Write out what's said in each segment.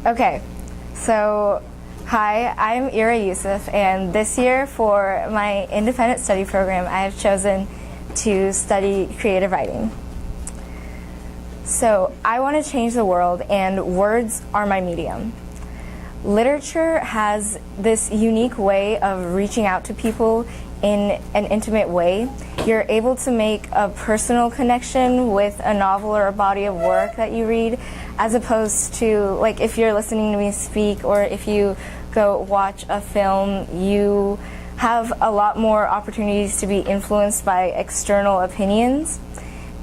Okay, so hi, I'm Ira Yusuf, and this year for my independent study program, I have chosen to study creative writing. So I want to change the world, and words are my medium. Literature has this unique way of reaching out to people in an intimate way. You're able to make a personal connection with a novel or a body of work that you read, as opposed to, like, if you're listening to me speak or if you go watch a film, you have a lot more opportunities to be influenced by external opinions.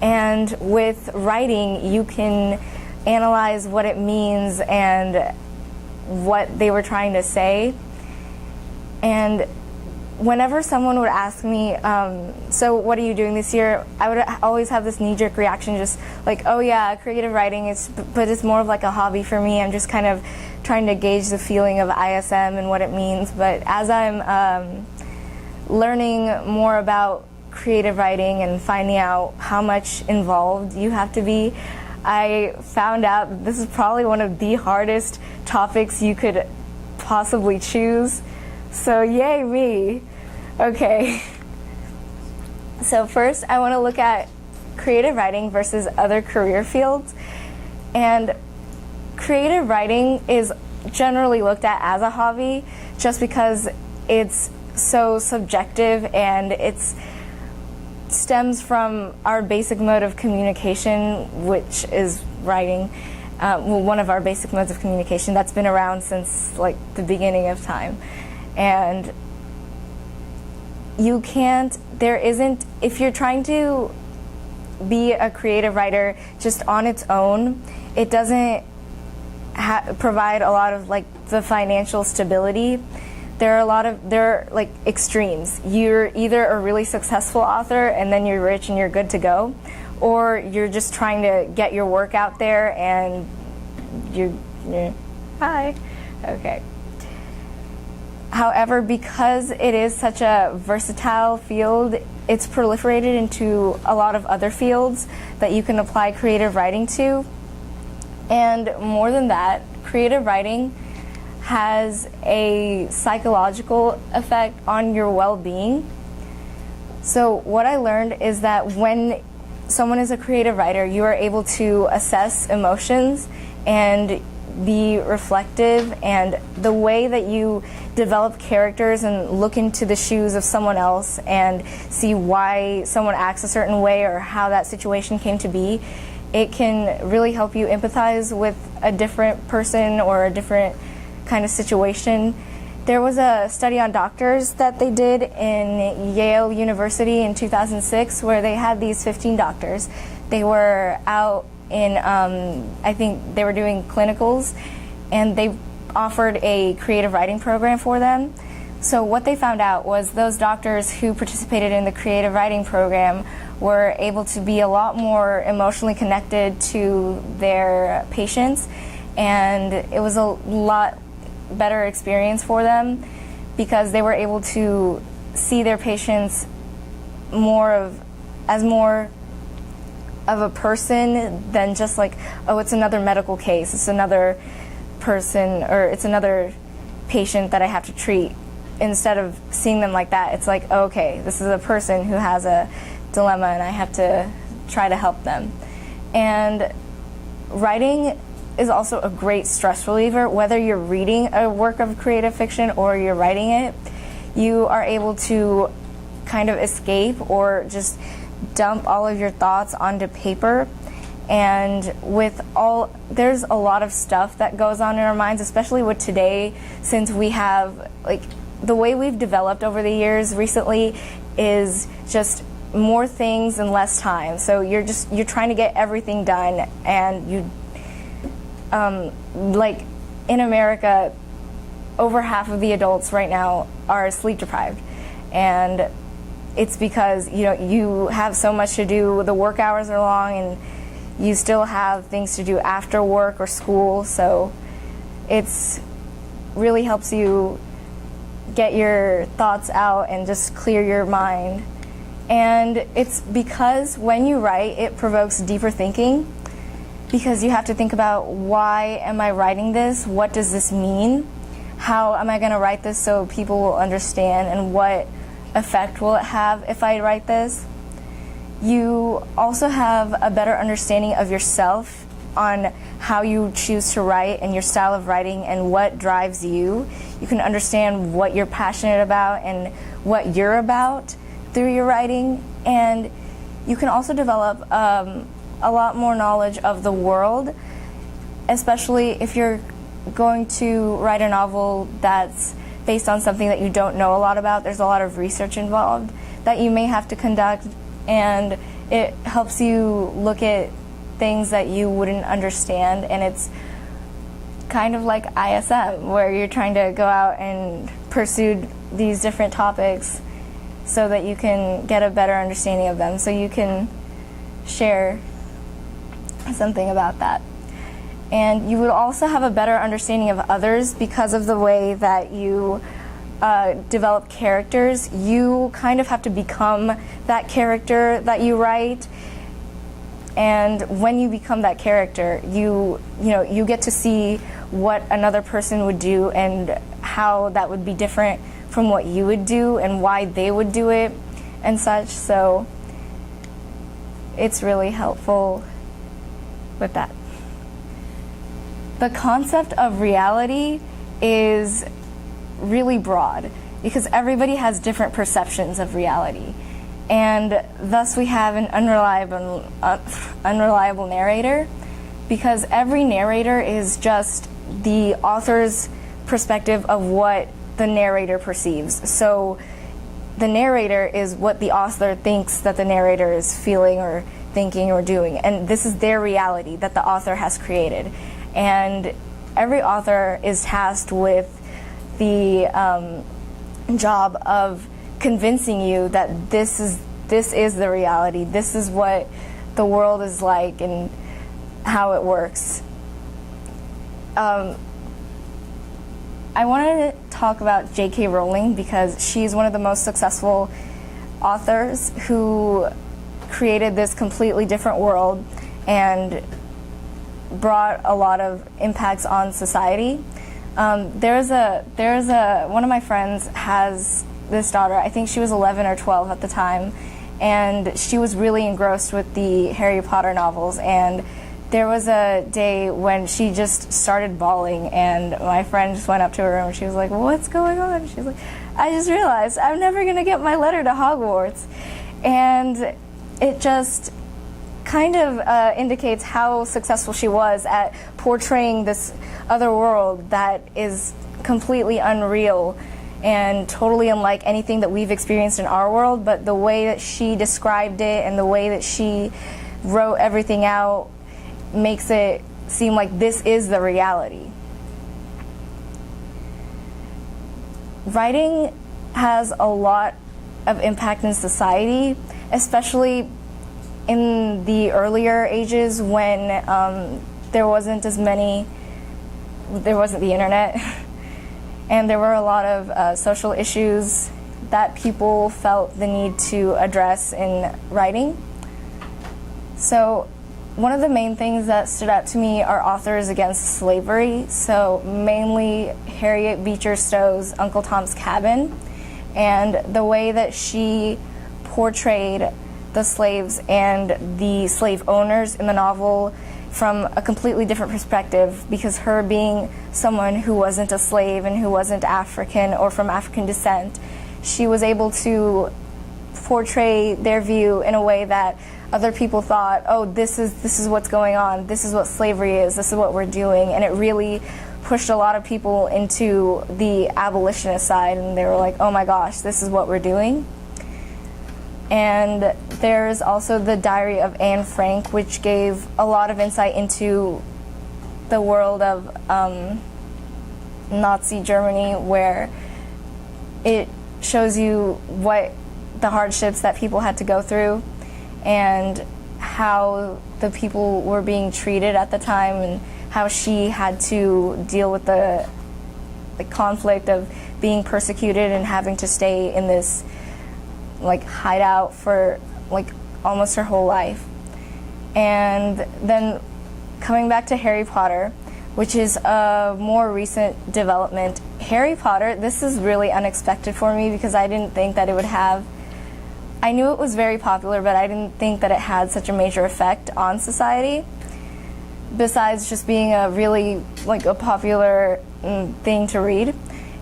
And with writing, you can analyze what it means and what they were trying to say. And whenever someone would ask me, so what are you doing this year, I would always have this knee-jerk reaction, just like, oh yeah, creative writing, but it's more of like a hobby for me. I'm just kind of trying to gauge the feeling of ISM and what it means. But as I'm learning more about creative writing and finding out how much involved you have to be, I found out that this is probably one of the hardest topics you could possibly choose. So yay me. Okay. So first I want to look at creative writing versus other career fields. And creative writing is generally looked at as a hobby just because it's so subjective, and it's stems from our basic mode of communication, which is writing. One of our basic modes of communication that's been around since like the beginning of time. And if you're trying to be a creative writer just on its own, it doesn't provide a lot of like the financial stability. There are like extremes. You're either a really successful author and then you're rich and you're good to go, or you're just trying to get your work out there and you're hi. Okay. However, because it is such a versatile field, it's proliferated into a lot of other fields that you can apply creative writing to. And more than that, creative writing has a psychological effect on your well-being. So what I learned is that when someone is a creative writer, you are able to assess emotions and be reflective, and the way that you develop characters and look into the shoes of someone else and see why someone acts a certain way or how that situation came to be, it can really help you empathize with a different person or a different kind of situation. There was a study on doctors that they did in Yale University in 2006 where they had these 15 doctors. They were out in, I think they were doing clinicals, and they offered a creative writing program for them. So what they found out was those doctors who participated in the creative writing program were able to be a lot more emotionally connected to their patients, and it was a lot better experience for them because they were able to see their patients as more of a person than just like, oh, it's another medical case, it's another person, or it's another patient that I have to treat. Instead of seeing them like that, it's like, oh, okay, this is a person who has a dilemma and I have to try to help them. And writing is also a great stress reliever. Whether you're reading a work of creative fiction or you're writing it, you are able to kind of escape or just dump all of your thoughts onto paper. And there's a lot of stuff that goes on in our minds, especially with today, since we have, like, the way we've developed over the years recently is just more things in less time. So you're trying to get everything done, and like in America, over half of the adults right now are sleep deprived, and it's because you have so much to do. The work hours are long, and you still have things to do after work or school. So it's really helps you get your thoughts out and just clear your mind. And it's because when you write, it provokes deeper thinking. because you have to think about, why am I writing this? What does this mean? How am I going to write this so people will understand, and what effect will it have if I write this? You also have a better understanding of yourself on how you choose to write and your style of writing and what drives you. You can understand what you're passionate about and what you're about through your writing, and you can also develop a lot more knowledge of the world, especially if you're going to write a novel that's based on something that you don't know a lot about. There's a lot of research involved that you may have to conduct, and it helps you look at things that you wouldn't understand, and it's kind of like ISM, where you're trying to go out and pursue these different topics so that you can get a better understanding of them, so you can share something about that. And you would also have a better understanding of others because of the way that you develop characters. You kind of have to become that character that you write, and when you become that character, you get to see what another person would do and how that would be different from what you would do and why they would do it and such. So it's really helpful with that. The concept of reality is really broad because everybody has different perceptions of reality, and thus we have an unreliable narrator, because every narrator is just the author's perspective of what the narrator perceives. So the narrator is what the author thinks that the narrator is feeling or thinking or doing, and this is their reality that the author has created. And every author is tasked with the job of convincing you that this is the reality, this is what the world is like and how it works. I wanted to talk about J.K. Rowling because she's one of the most successful authors who created this completely different world and brought a lot of impacts on society. One of my friends has this daughter. I think she was 11 or 12 at the time, and she was really engrossed with the Harry Potter novels, and there was a day when she just started bawling, and my friend just went up to her room and she was like, "What's going on?" She's like, "I just realized I'm never going to get my letter to Hogwarts." And it just kind of indicates how successful she was at portraying this other world that is completely unreal and totally unlike anything that we've experienced in our world, but the way that she described it and the way that she wrote everything out makes it seem like this is the reality. Writing has a lot of impact in society, especially in the earlier ages when there wasn't the internet, and there were a lot of social issues that people felt the need to address in writing. So one of the main things that stood out to me are authors against slavery, so mainly Harriet Beecher Stowe's Uncle Tom's Cabin, and the way that she portrayed the slaves and the slave owners in the novel from a completely different perspective, because her being someone who wasn't a slave and who wasn't African or from African descent, she was able to portray their view in a way that other people thought, oh, this is what's going on, this is what slavery is, this is what we're doing, and it really pushed a lot of people into the abolitionist side, and they were like, oh my gosh, this is what we're doing. And there's also the Diary of Anne Frank, which gave a lot of insight into the world of Nazi Germany, where it shows you what the hardships that people had to go through and how the people were being treated at the time, and how she had to deal with the conflict of being persecuted and having to stay in this hideout for almost her whole life. And then coming back to Harry Potter, which is a more recent development. Harry Potter, this is really unexpected for me because I didn't think that it would have, I knew it was very popular, but I didn't think that it had such a major effect on society, besides just being a really, like, a popular thing to read.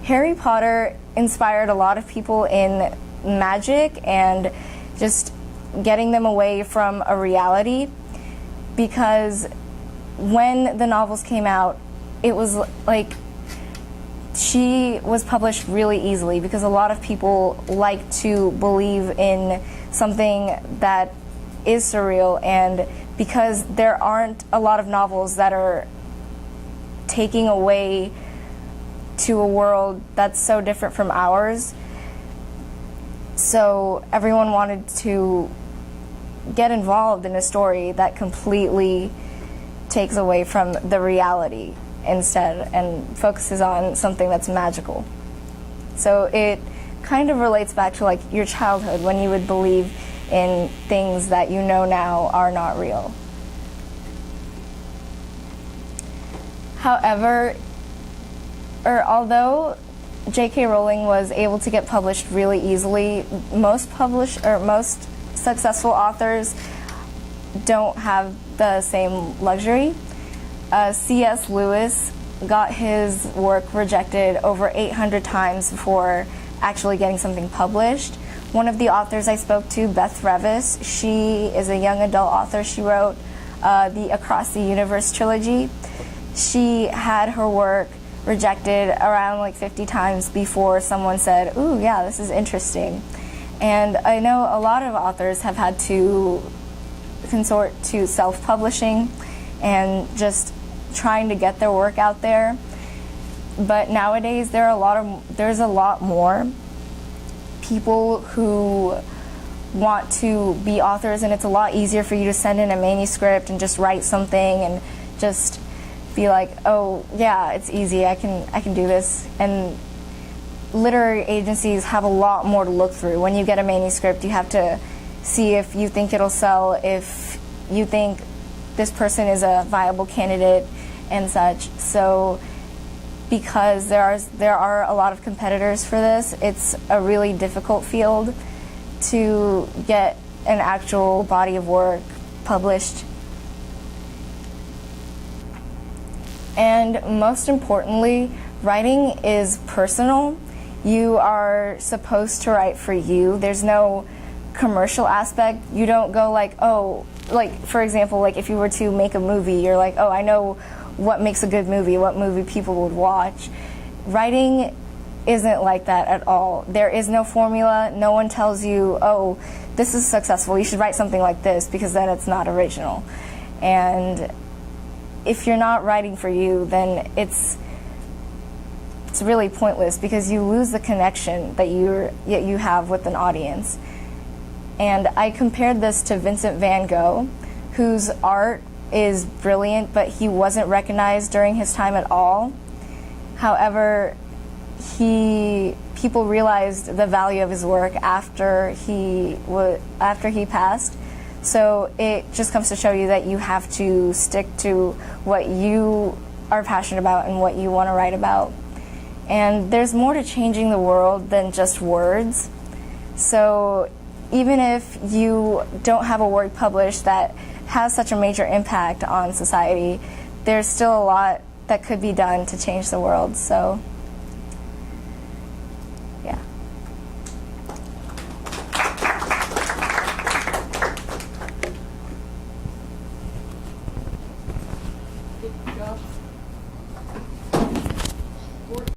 Harry Potter inspired a lot of people in magic and just getting them away from a reality, because when the novels came out, it was like she was published really easily because a lot of people like to believe in something that is surreal, and because there aren't a lot of novels that are taking away to a world that's so different from ours. So everyone wanted to get involved in a story that completely takes away from the reality instead and focuses on something that's magical. So it kind of relates back to like your childhood when you would believe in things that you know now are not real. However, although J.K. Rowling was able to get published really easily, most successful authors don't have the same luxury. C.S. Lewis got his work rejected over 800 times before actually getting something published. One of the authors I spoke to, Beth Revis, she is a young adult author. She wrote the Across the Universe trilogy. She had her work rejected around like 50 times before someone said, "Ooh, yeah, this is interesting." And I know a lot of authors have had to consort to self-publishing and just trying to get their work out there. But nowadays there's a lot more people who want to be authors, and it's a lot easier for you to send in a manuscript and just write something and just be like, "Oh yeah, it's easy, I can do this." And literary agencies have a lot more to look through. When you get a manuscript, you have to see if you think it'll sell, if you think this person is a viable candidate and such. So because there are a lot of competitors for this, it's a really difficult field to get an actual body of work published. And most importantly, writing is personal. You are supposed to write for you. There's no commercial aspect. You don't go like, oh, like for example, like if you were to make a movie, you're like, oh, I know what makes a good movie, what movie people would watch. Writing isn't like that at all. There is no formula. No one tells you, oh, this is successful, you should write something like this, because then it's not original. And if you're not writing for you, then it's really pointless, because you lose the connection that you have with an audience. And I compared this to Vincent van Gogh, whose art is brilliant, but he wasn't recognized during his time at all. However, people realized the value of his work after he passed. So it just comes to show you that you have to stick to what you are passionate about and what you want to write about. And there's more to changing the world than just words. So even if you don't have a work published that has such a major impact on society, there's still a lot that could be done to change the world. So, yeah. Good job.